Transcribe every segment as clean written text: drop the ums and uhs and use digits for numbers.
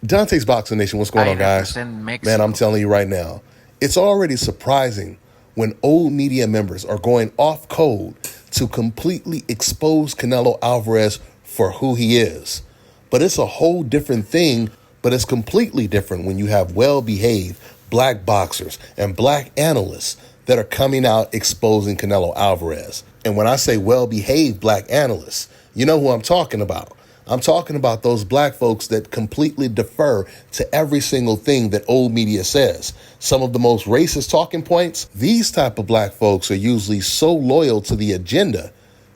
Dante's Boxing Nation, what's going on, guys? Man, I'm telling you right now, it's already surprising when old media members are going off code to completely expose Canelo Alvarez for who he is. But it's a whole different thing, but it's completely different when you have well-behaved black boxers and black analysts that are coming out exposing Canelo Alvarez. And when I say well-behaved black analysts, you know who I'm talking about. I'm talking about those black folks that completely defer to every single thing that old media says. Some of the most racist talking points, these type of black folks are usually so loyal to the agenda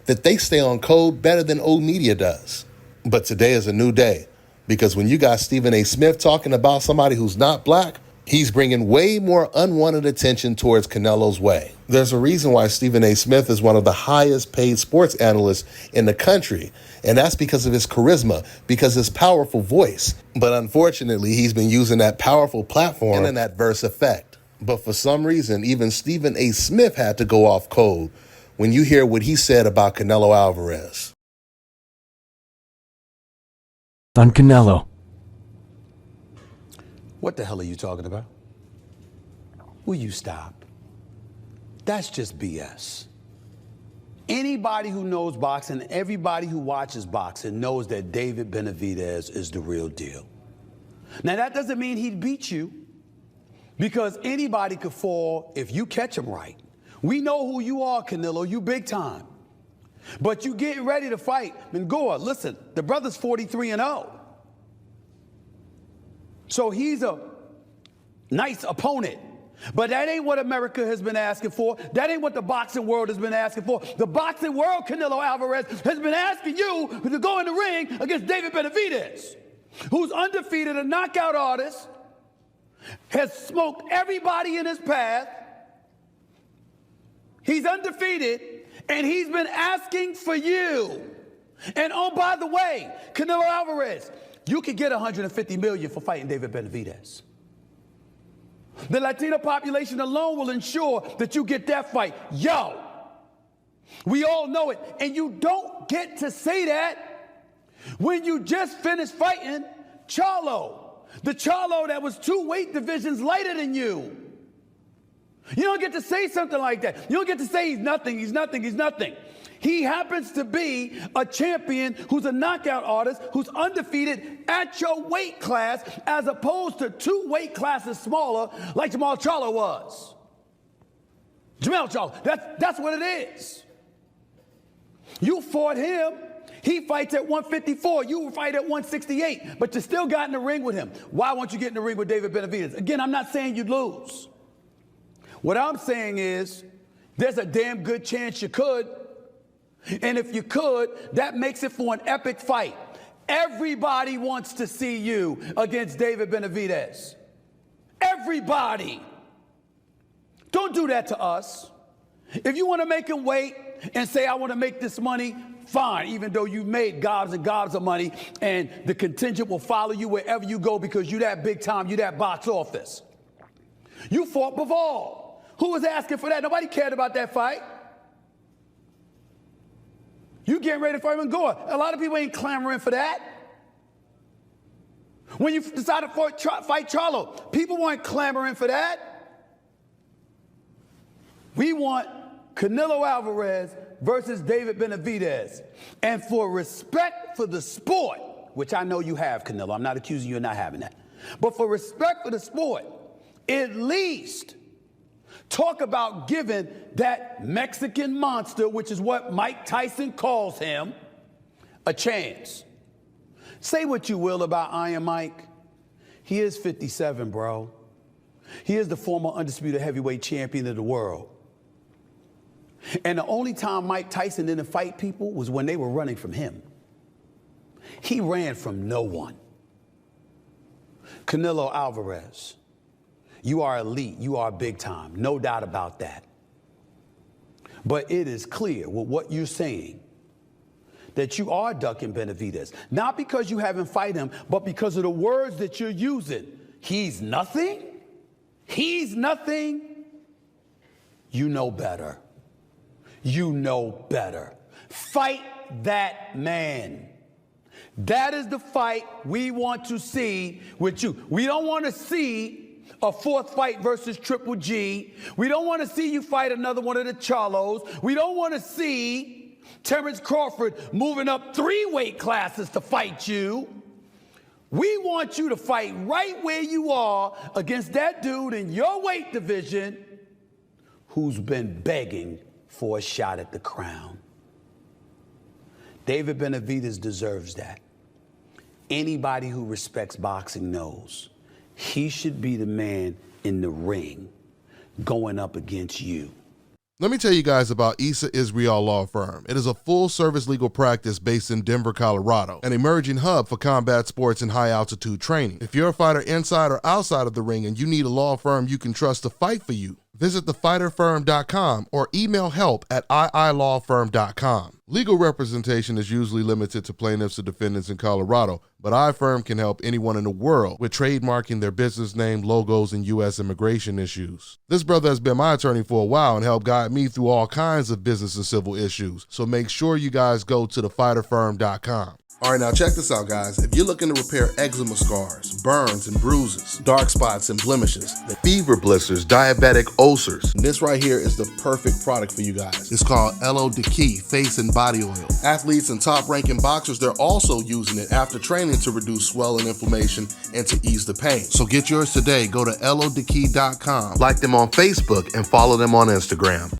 that they stay on code better than old media does. But today is a new day, because when you got Stephen A. Smith talking about somebody who's not black, he's bringing way more unwanted attention towards Canelo's way. There's a reason why Stephen A. Smith is one of the highest paid sports analysts in the country, and that's because of his charisma, because his powerful voice. But unfortunately, he's been using that powerful platform in an adverse effect. But for some reason, even Stephen A. Smith had to go off code when you hear what he said about Canelo Alvarez. On Canelo. What the hell are you talking about? Will you stop? That's just BS. Anybody who knows boxing, everybody who watches boxing knows that David Benavidez is the real deal. Now, that doesn't mean he'd beat you, because anybody could fall if you catch him right. We know who you are, Canelo. You big time. But you getting ready to fight. Mengoa, listen, the brother's 43-0. So he's a nice opponent. But that ain't what America has been asking for. That ain't what the boxing world has been asking for. The boxing world, Canelo Alvarez, has been asking you to go in the ring against David Benavidez, who's undefeated, a knockout artist, has smoked everybody in his path. He's undefeated, and he's been asking for you. And oh, by the way, Canelo Alvarez, you could get $150 million for fighting David Benavidez. The Latino population alone will ensure that you get that fight. Yo, we all know it. And you don't get to say that when you just finished fighting Charlo, the Charlo that was 2 weight divisions lighter than you. You don't get to say something like that. You don't get to say he's nothing, he's nothing, he's nothing. He happens to be a champion who's a knockout artist, who's undefeated at your weight class, as opposed to 2 weight classes smaller like Jamal Charlo was. Jamal Charlo, that's what it is. You fought him. He fights at 154. You fight at 168, but you still got in the ring with him. Why won't you get in the ring with David Benavidez? Again, I'm not saying you'd lose. What I'm saying is there's a damn good chance you could. And if you could, that makes it for an epic fight. Everybody wants to see you against David Benavidez. Everybody. Don't do that to us. If you want to make him wait and say, I want to make this money, fine, even though you made gobs and gobs of money, and the contingent will follow you wherever you go because you that big time, you that box office. You fought Bivol. Who was asking for that? Nobody cared about that fight. You getting ready to fight Mengoa. A lot of people ain't clamoring for that. When you decided to fight Charlo, people weren't clamoring for that. We want Canelo Alvarez versus David Benavidez. And for respect for the sport, which I know you have, Canelo, I'm not accusing you of not having that. But for respect for the sport, at least talk about giving that Mexican monster, which is what Mike Tyson calls him, a chance. Say what you will about Iron Mike. He is 57, bro. He is the former undisputed heavyweight champion of the world. And the only time Mike Tyson didn't fight people was when they were running from him. He ran from no one. Canelo Alvarez, you are elite, you are big time, no doubt about that. But it is clear with what you're saying that you are ducking Benavidez, not because you haven't fight him, but because of the words that you're using. He's nothing? He's nothing? You know better. You know better. Fight that man. That is the fight we want to see with you. We don't want to see a fourth fight versus Triple G. We don't want to see you fight another one of the Charlos. We don't want to see Terrence Crawford moving up 3 weight classes to fight you. We want you to fight right where you are against that dude in your weight division who's been begging for a shot at the crown. David Benavidez deserves that. Anybody who respects boxing knows he should be the man in the ring going up against you. Let me tell you guys about Issa Israel Law Firm. It is a full-service legal practice based in Denver, Colorado, an emerging hub for combat sports and high-altitude training. If you're a fighter inside or outside of the ring and you need a law firm you can trust to fight for you, visit thefighterfirm.com or email help@iilawfirm.com. Legal representation is usually limited to plaintiffs or defendants in Colorado, but iFirm can help anyone in the world with trademarking their business name, logos, and U.S. immigration issues. This brother has been my attorney for a while and helped guide me through all kinds of business and civil issues, so make sure you guys go to thefighterfirm.com. All right, now check this out, guys. If you're looking to repair eczema scars, burns and bruises, dark spots and blemishes, fever blisters, diabetic ulcers, this right here is the perfect product for you guys. It's called Elo Diki Face and Body Oil. Athletes and top-ranking boxers, they're also using it after training to reduce swelling, inflammation, and to ease the pain. So get yours today. Go to elodiki.com, like them on Facebook, and follow them on Instagram.